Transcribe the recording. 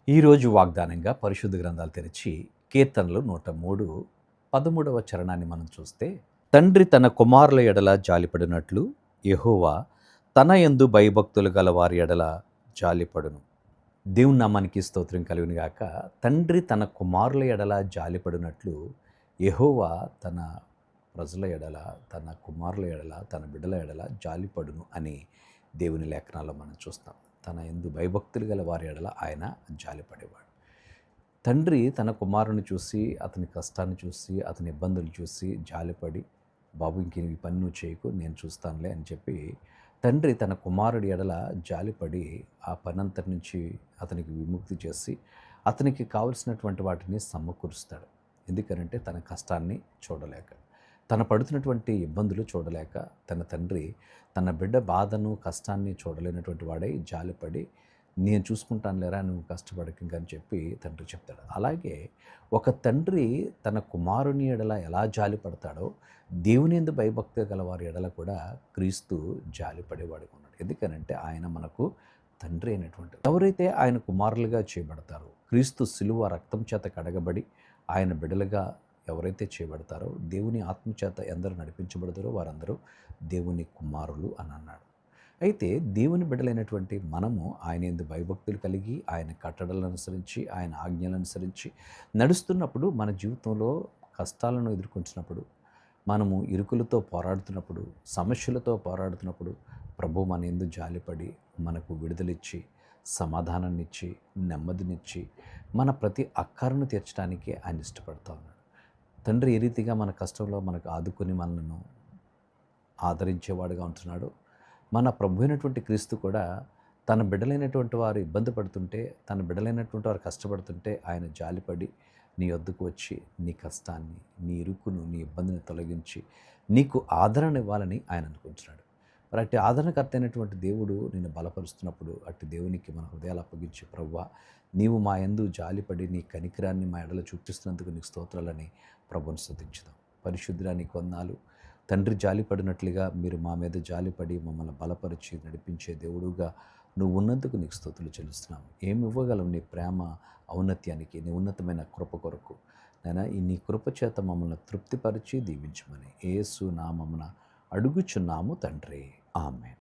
ఈరోజు వాగ్దానంగా పరిశుద్ధ గ్రంథాలు తెరిచి కీర్తనలు 103 13వ చరణాన్ని మనం చూస్తే, తండ్రి తన కుమారుల ఎడల జాలిపడినట్లు యెహోవా తన యందు భయభక్తులు గల వారి ఎడల జాలిపడును. దేవుని నామానికి స్తోత్రం కలుగును గాక. తండ్రి తన కుమారుల ఎడల జాలిపడినట్లు యెహోవా తన ప్రజల ఎడల, తన కుమారుల ఎడల, తన బిడ్డల ఎడల జాలిపడును అని దేవుని లేఖనాల్లో మనం చూస్తాం. తన యందు భయభక్తులు గల వారి ఎడల ఆయన జాలిపడేవాడు. తండ్రి తన కుమారుని చూసి, అతని కష్టాన్ని చూసి, అతని ఇబ్బందులు చూసి జాలిపడి, బాబు ఇంక ఈ పని నువ్వు చేయకు, నేను చూస్తానులే అని చెప్పి తండ్రి తన కుమారుడి ఎడల జాలిపడి ఆ పనంతటి నుంచి అతనికి విముక్తి చేసి, అతనికి కావలసినటువంటి వాటిని సమకూరుస్తాడు. ఎందుకనంటే తన కష్టాన్ని చూడలేక, తన పడుతున్నటువంటి ఇబ్బందులు చూడలేక, తన తండ్రి తన బిడ్డ బాధను కష్టాన్ని చూడలేనటువంటి వాడై జాలిపడి, నేను చూసుకుంటాను లేరా, నువ్వు కష్టపడకు ఇంక అని చెప్పి తండ్రి చెప్తాడు. అలాగే ఒక తండ్రి తన కుమారుని ఎడల ఎలా జాలిపడతాడో, దేవుని యందు భయభక్తి గల వారి ఎడల కూడా క్రీస్తు జాలిపడేవాడిగా ఉన్నాడు. ఎందుకనంటే ఆయన మనకు తండ్రి అయినటువంటి, ఎవరైతే ఆయన కుమారులుగా చేయబడతారో, క్రీస్తు శిలువ రక్తం చేత కడగబడి ఆయన బిడ్డలుగా ఎవరైతే చేయబడతారో, దేవుని ఆత్మచేత ఎందరు నడిపించబడతారో వారందరూ దేవుని కుమారులు అని అన్నాడు. అయితే దేవుని బిడ్డలైనటువంటి మనము ఆయన యందు భయభక్తులు కలిగి, ఆయన కట్టడలను అనుసరించి, ఆయన ఆజ్ఞలను అనుసరించి నడుస్తున్నప్పుడు, మన జీవితంలో కష్టాలను ఎదుర్కొంటున్నప్పుడు, మనము ఇరుకులతో పోరాడుతున్నప్పుడు, సమస్యలతో పోరాడుతున్నప్పుడు ప్రభువు మన యందు జాలిపడి మనకు విడుదలిచ్చి, సమాధానాన్నిచ్చి, నెమ్మదినిచ్చి, మన ప్రతి అక్కరను తీర్చడానికి ఆయన ఇష్టపడుతూ ఉన్నాడు. తండ్రి ఏ రీతిగా మన కష్టంలో మనకు ఆదుకొని మనలను ఆదరించేవాడుగా ఉంటున్నాడు, మన ప్రభు అయినటువంటి క్రీస్తు కూడా తన బిడ్డలైనటువంటి వారు ఇబ్బంది పడుతుంటే, తన బిడ్డలైనటువంటి వారు కష్టపడుతుంటే ఆయన జాలిపడి నీ వద్దకు వచ్చి నీ కష్టాన్ని, నీ ఇరుకును, నీ ఇబ్బందిని తొలగించి నీకు ఆదరణ ఇవ్వాలని ఆయన అనుకుంటున్నాడు. మరి అట్టి ఆదరణకర్త అయినటువంటి దేవుడు నిన్ను బలపరుస్తున్నప్పుడు, అట్టి దేవునికి మన హృదయాలు అప్పగించి, ప్రభువా నీవు మా యందు జాలిపడి నీ కనికరాన్ని మా ఎడల చూపిస్తున్నందుకు నీకు స్తోత్రాలని ప్రభువును స్తుతించుదాం. పరిశుద్ధుడా నీకు వందనాలు. తండ్రి జాలిపడినట్లుగా మీరు మా మీద జాలిపడి మమ్మల్ని బలపరిచి నడిపించే దేవుడుగా నువ్వు ఉన్నందుకు నీకు స్తుతులు చెల్లిస్తున్నాం. ఏమి ఇవ్వగలవు నీ ప్రేమ ఔన్నత్యానికి, నీ ఉన్నతమైన కృప కొరకు నైనా ఈ నీ కృప చేత మమ్మల్ని తృప్తిపరిచి దీవించమని యేసు నామమున అడుగుచున్నాము తండ్రి. ఆమేన్.